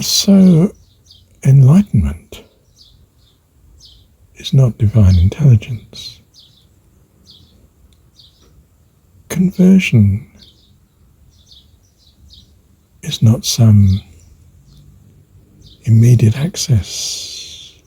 So, enlightenment is not divine intelligence. Conversion is not some immediate access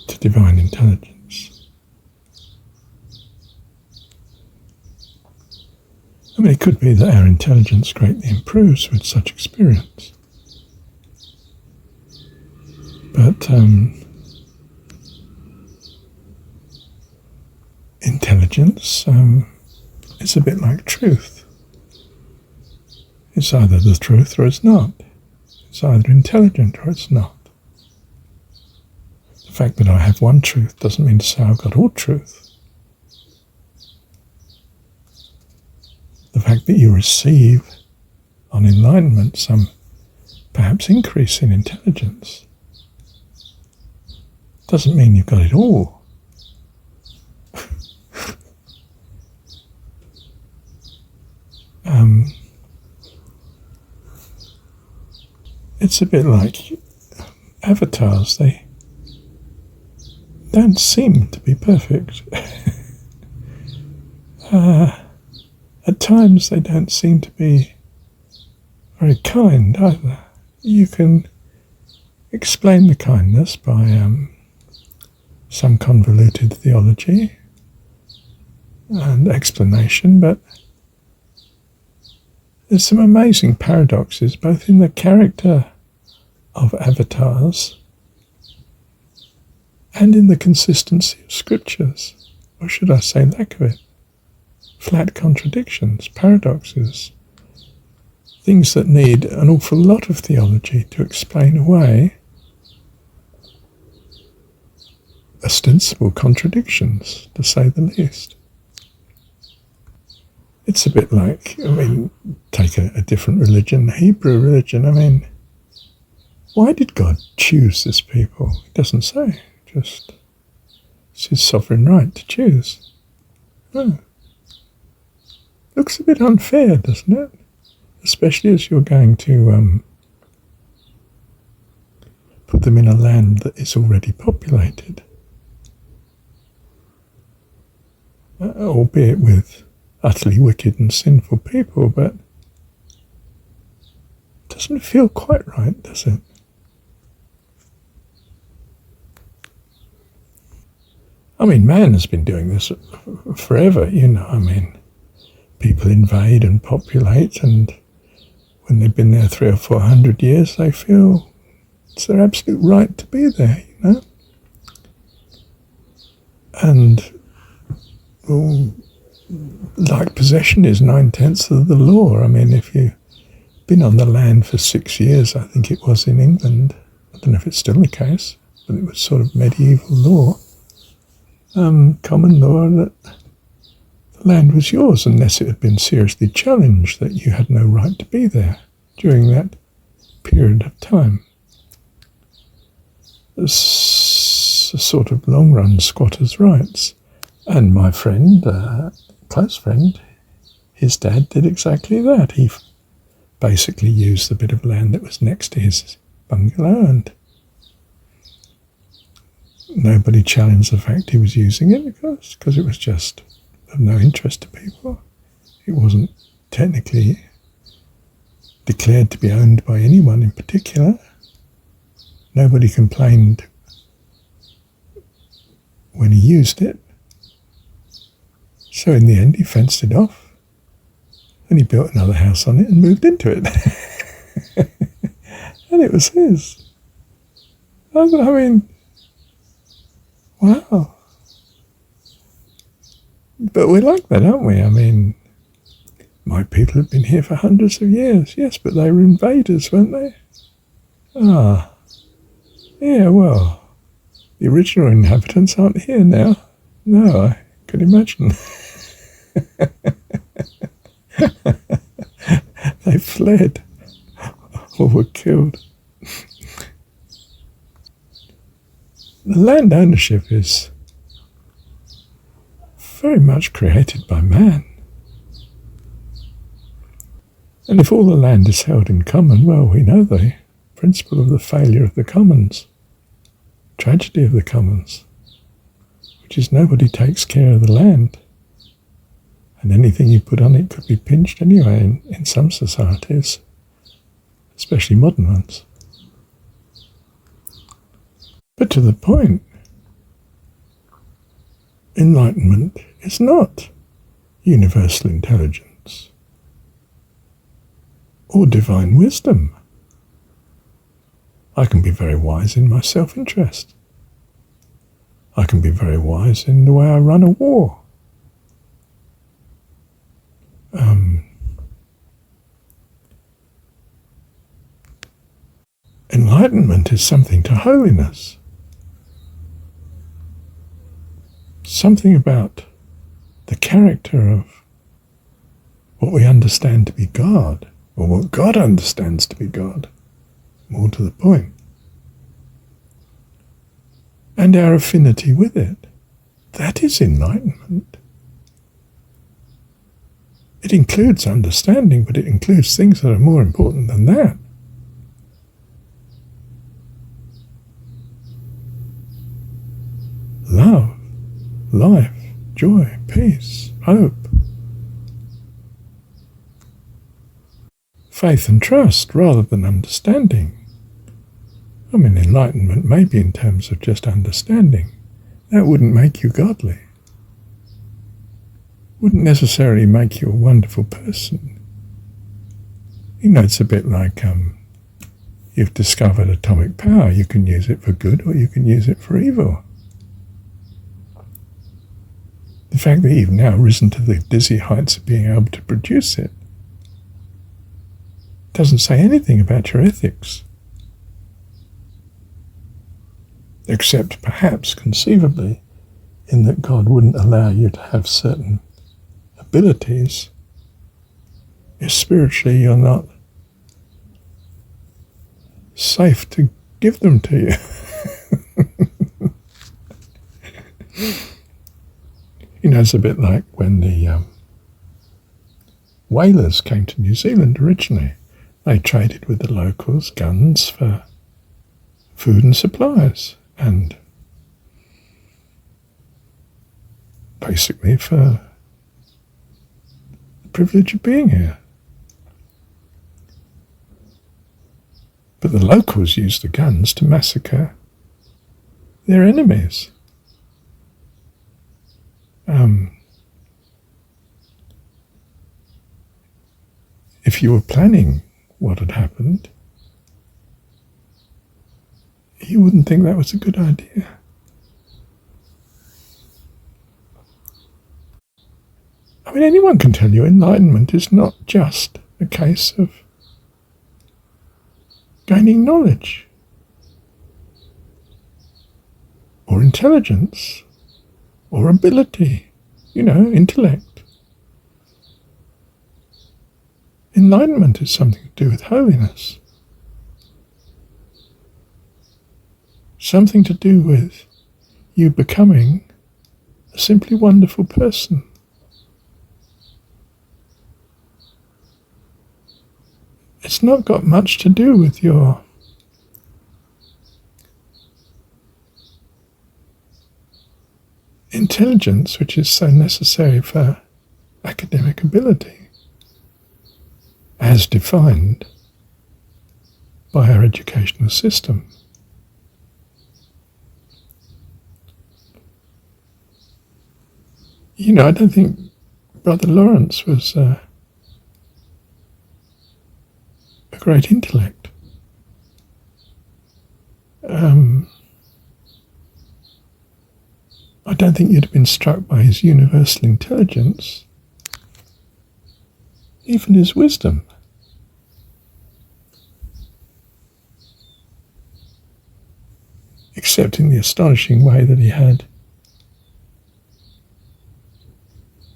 to divine intelligence. I mean, it could be that our intelligence greatly improves with such experience. But intelligence is a bit like truth. It's either the truth or it's not. It's either intelligent or it's not. The fact that I have one truth doesn't mean to say I've got all truth. The fact that you receive on enlightenment some perhaps increase in intelligence doesn't mean you've got it all. It's a bit like avatars. They don't seem to be perfect. At times they don't seem to be very kind either. You can explain the kindness by some convoluted theology and explanation, but there's some amazing paradoxes both in the character of avatars and in the consistency of scriptures, or should I say lack of it. Flat contradictions, paradoxes, things that need an awful lot of theology to explain away ostensible contradictions, to say the least. It's a bit like, take a different religion, Hebrew religion. Why did God choose this people? He doesn't say. Just, it's his sovereign right to choose. Oh. Looks a bit unfair, doesn't it? Especially as you're going to put them in a land that is already populated. Albeit with utterly wicked and sinful people, but it doesn't feel quite right, does it? Man has been doing this forever, People invade and populate, and when they've been there 300 or 400 years, they feel it's their absolute right to be there, And, like possession is 9/10 of the law. If you've been on the land for 6 years, I think it was in England, I don't know if it's still the case, but it was sort of medieval law, common law, that the land was yours unless it had been seriously challenged that you had no right to be there during that period of time. It's a sort of long-run squatters' rights. And my friend, close friend, his dad did exactly that. He basically used the bit of land that was next to his bungalow, and nobody challenged the fact he was using it because it was just of no interest to people. It wasn't technically declared to be owned by anyone in particular. Nobody complained when he used it. So in the end, he fenced it off, and he built another house on it and moved into it. And it was his. Wow. But we're like that, aren't we? My people have been here for hundreds of years. Yes, but they were invaders, weren't they? Yeah, well, the original inhabitants aren't here now. No, I can imagine. They fled or were killed. The land ownership is very much created by man. And if all the land is held in common, well, we know the principle of the failure of the commons, tragedy of the commons, which is nobody takes care of the land, and anything you put on it could be pinched anyway in some societies, especially modern ones. But to the point, enlightenment is not universal intelligence or divine wisdom. I can be very wise in my self-interest. I can be very wise in the way I run a war. Enlightenment is something to holiness. Something about the character of what we understand to be God, or what God understands to be God, more to the point, and our affinity with it. That is enlightenment. It includes understanding, but it includes things that are more important than that. Love, life, joy, peace, hope, faith and trust rather than understanding. I mean, enlightenment may be in terms of just understanding. That wouldn't make you godly. Wouldn't necessarily make you a wonderful person. You know, it's a bit like you've discovered atomic power. You can use it for good or you can use it for evil. The fact that you've now risen to the dizzy heights of being able to produce it doesn't say anything about your ethics. Except perhaps, conceivably, in that God wouldn't allow you to have certain abilities if spiritually you're not safe to give them to you. You know, it's a bit like when the whalers came to New Zealand originally. They traded with the locals guns for food and supplies, and basically for the privilege of being here. But the locals used the guns to massacre their enemies. If you were planning what had happened, you wouldn't think that was a good idea. I mean, anyone can tell you enlightenment is not just a case of gaining knowledge or intelligence or ability, intellect. Enlightenment is something to do with holiness. Something to do with you becoming a simply wonderful person. It's not got much to do with your intelligence, which is so necessary for academic ability, as defined by our educational system. I don't think Brother Lawrence was a great intellect. I don't think you'd have been struck by his universal intelligence, even his wisdom. Except in the astonishing way that he had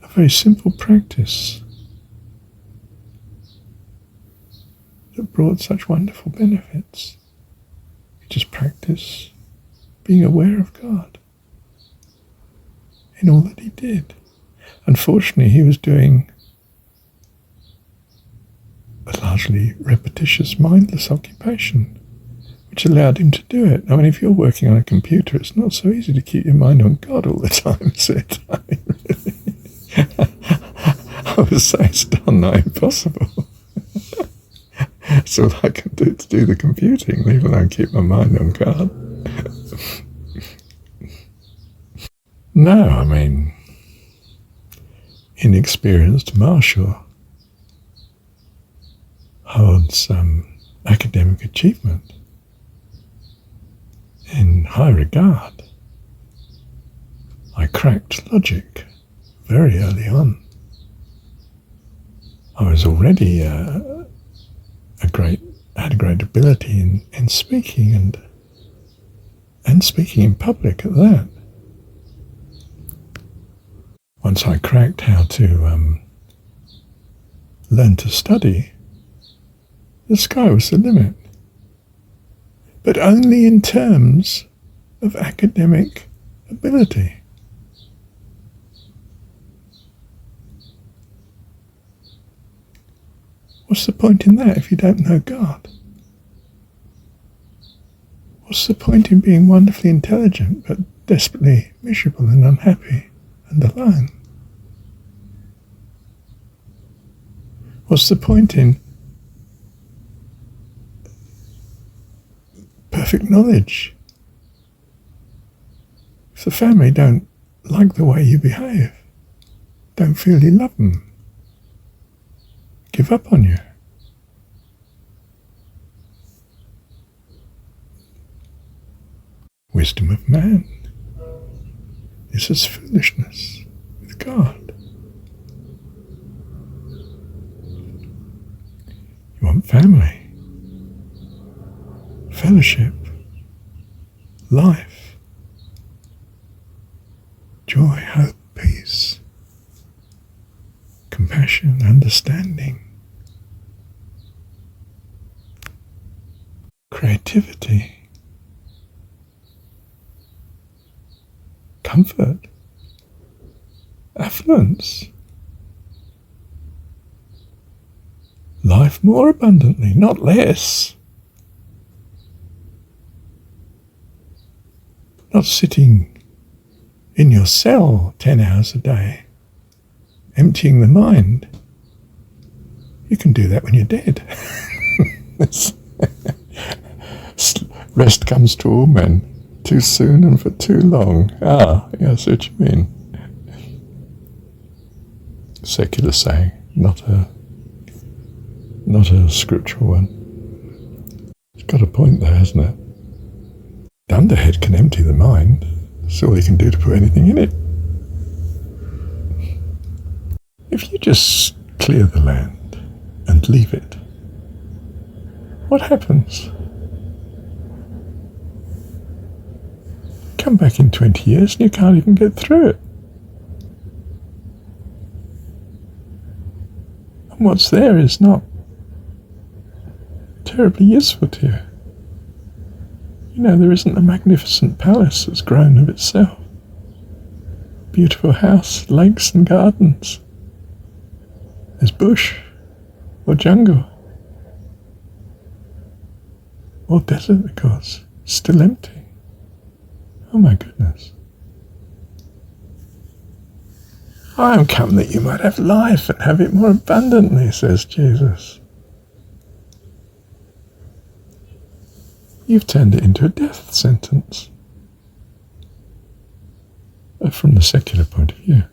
a very simple practice that brought such wonderful benefits. He just practiced being aware of God in all that he did. Unfortunately, he was doing a largely repetitious, mindless occupation. which allowed him to do it. I mean, if you're working on a computer, it's not so easy to keep your mind on God all the time, is it? I mean, really. I would say it's done, not impossible. It's all I can do to do the computing, leave alone keep my mind on God. No, I mean, inexperienced Marshall holds academic achievement in high regard. I cracked logic very early on. I was already had a great ability in speaking and speaking in public at that. Once I cracked how to learn to study, the sky was the limit. But only in terms of academic ability. What's the point in that if you don't know God? What's the point in being wonderfully intelligent but desperately miserable and unhappy and alone? What's the point in perfect knowledge if the family don't like the way you behave, don't feel you love them, give up on you? Wisdom of man is as foolishness with God. You want family, fellowship, life, joy, hope, peace, compassion, understanding, creativity, comfort, affluence, life more abundantly, not less. Not sitting in your cell 10 hours a day, emptying the mind. You can do that when you're dead. Rest comes to all men, too soon and for too long. Ah, yeah, I see what you mean. Secular saying, not a scriptural one. It's got a point there, hasn't it? The underhead can empty the mind. That's all you can do to put anything in it. If you just clear the land and leave it, what happens? Come back in 20 years and you can't even get through it. And what's there is not terribly useful to you. You know, there isn't a magnificent palace that's grown of itself. Beautiful house, lakes and gardens. There's bush, or jungle, or desert, of course, still empty. Oh my goodness. I am come that you might have life and have it more abundantly, says Jesus. You've turned it into a death sentence. From the secular point of view.